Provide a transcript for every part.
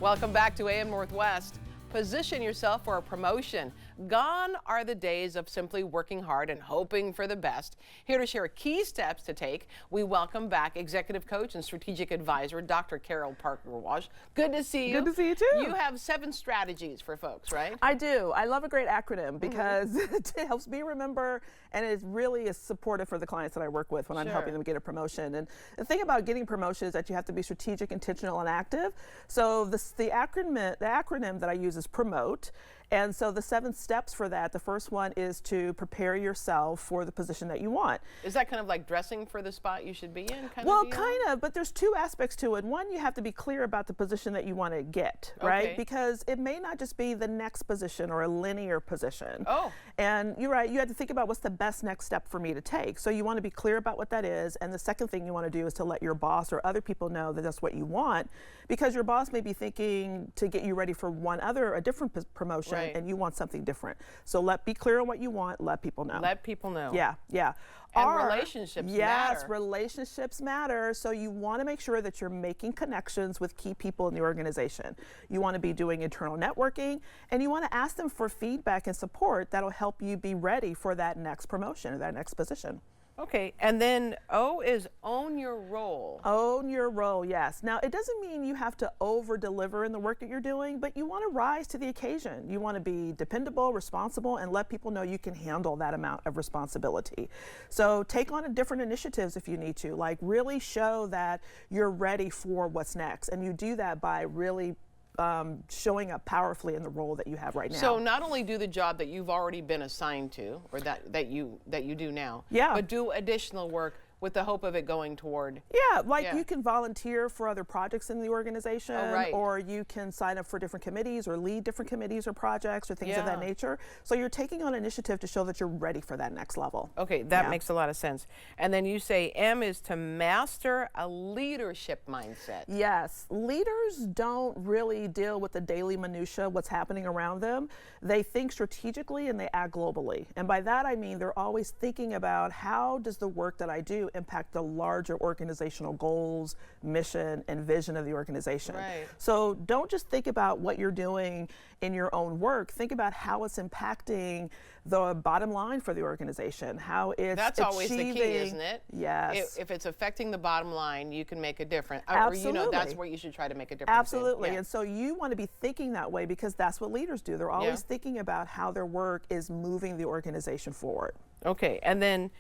Welcome back to AM Northwest. Position yourself for a promotion. Gone are the days of simply working hard and hoping for the best. Here to share key steps to take, we welcome back Executive Coach and Strategic Advisor, Dr. Parker Walsh. Good to see you. Good to see you too. You have 7 strategies for folks, right? I do. I love a great acronym because it helps me remember, and it really is supportive for the clients that I work with when I'm helping them get a promotion. And the thing about getting promotion is that you have to be strategic, intentional, and active. So the acronym that I use is P.R.O.M.O.T.E. And so the 7 steps for that, the first one is to prepare yourself for the position that you want. Is that kind of like dressing for the spot you should be in? Well, kind of, but there's 2 aspects to it. One, you have to be clear about the position that you want to get, right? Because it may not just be the next position or a linear position. Oh. And you're right, you have to think about what's the best next step for me to take. So you want to be clear about what that is. And the second thing you want to do is to let your boss or other people know that that's what you want, because your boss may be thinking to get you ready for a different promotion. And you want something different. So be clear on what you want, let people know. Let people know. Yeah. And relationships matter. Yes, relationships matter. So you want to make sure that you're making connections with key people in the organization. You want to be doing internal networking, and you want to ask them for feedback and support that'll help you be ready for that next promotion or that next position. Okay, and then O is own your role. Own your role, yes. Now, it doesn't mean you have to over-deliver in the work that you're doing, but you want to rise to the occasion. You want to be dependable, responsible, and let people know you can handle that amount of responsibility. So take on different initiatives if you need to, like really show that you're ready for what's next. And you do that by really showing up powerfully in the role that you have right now. So not only do the job that you've already been assigned to, or that you do now, but do additional work with the hope of it going toward. You can volunteer for other projects in the organization, or you can sign up for different committees or lead different committees or projects or things of that nature. So you're taking on initiative to show that you're ready for that next level. Okay, that makes a lot of sense. And then you say M is to master a leadership mindset. Yes, leaders don't really deal with the daily minutia, what's happening around them. They think strategically and they act globally. And by that I mean they're always thinking about, how does the work that I do impact the larger organizational goals, mission, and vision of the organization. So don't just think about what you're doing in your own work. Think about how it's impacting the bottom line for the organization, how it's That's always the key, isn't it? Yes. If it's affecting the bottom line, you can make a difference. Absolutely. Or that's where you should try to make a difference. Absolutely. And so you want to be thinking that way, because that's what leaders do. They're always thinking about how their work is moving the organization forward. Okay. And then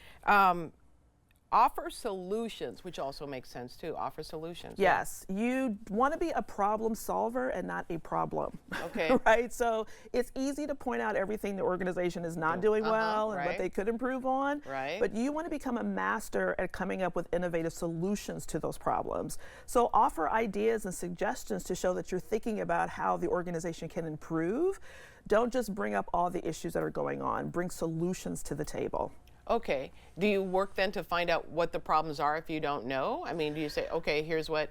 offer solutions, which also makes sense too. Offer solutions. Yes, you want to be a problem solver and not a problem. Okay. Right? So it's easy to point out everything the organization is not doing well and what they could improve on. But you want to become a master at coming up with innovative solutions to those problems. So offer ideas and suggestions to show that you're thinking about how the organization can improve. Don't just bring up all the issues that are going on. Bring solutions to the table. Okay. Do you work then to find out what the problems are if you don't know? I mean, do you say, okay, here's what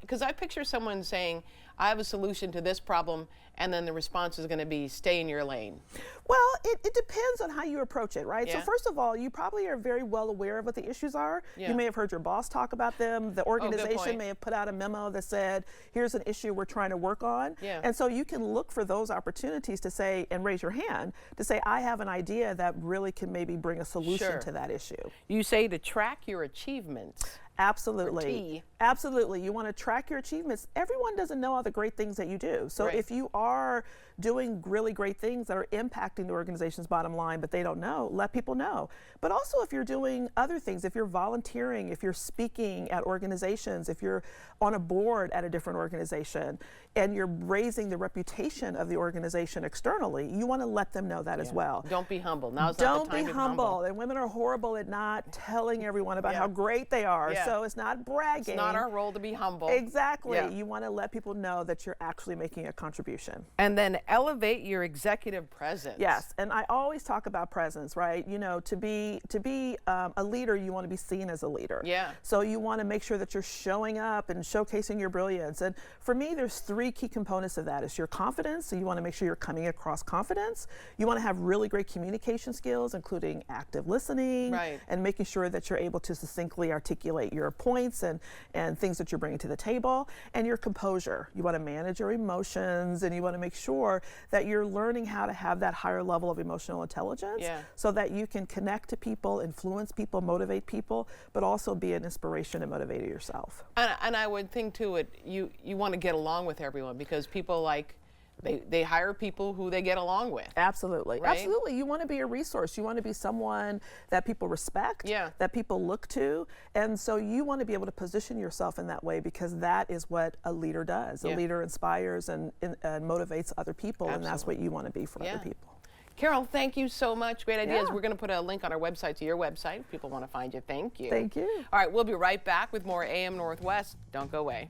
because I picture someone saying, I have a solution to this problem, and then the response is going to be, stay in your lane. Well, it depends on how you approach it, right? So first of all, you probably are very well aware of what the issues are. You may have heard your boss talk about them. The organization may have put out a memo that said, here's an issue we're trying to work on. And so you can look for those opportunities to say, and raise your hand, to say, I have an idea that really can maybe bring a solution to that issue. You say to track your achievements. Absolutely. Absolutely. You want to track your achievements. Everyone doesn't know all the great things that you do. So if you are doing really great things that are impacting the organization's bottom line, but they don't know, let people know. But also if you're doing other things, if you're volunteering, if you're speaking at organizations, if you're on a board at a different organization, and you're raising the reputation of the organization externally, you want to let them know that as well. Don't be humble. Now's not the time to be humble. Don't be humble. And women are horrible at not telling everyone about how great they are. So it's not bragging. It's not our role to be humble. Exactly. You want to let people know that you're actually making a contribution. And then elevate your executive presence. Yes, and I always talk about presence, right? You know, to be a leader, you want to be seen as a leader. So you want to make sure that you're showing up and showcasing your brilliance. And for me, there's 3 key components of that. It's your confidence, so you want to make sure you're coming across confidence. You want to have really great communication skills, including active listening and making sure that you're able to succinctly articulate your points and things that you're bringing to the table, and your composure. You want to manage your emotions, and you want to make sure that you're learning how to have that higher level of emotional intelligence so that you can connect to people, influence people, motivate people, but also be an inspiration and motivator yourself. And I would think too, you want to get along with everyone, because people they hire people who they get along with. Absolutely. Right? Absolutely. You want to be a resource. You want to be someone that people respect, that people look to. And so you want to be able to position yourself in that way, because that is what a leader does. A leader inspires and motivates other people, and that's what you want to be for other people. Carol, thank you so much. Great ideas. We're going to put a link on our website to your website if people want to find you. Thank you. Thank you. All right, we'll be right back with more AM Northwest. Don't go away.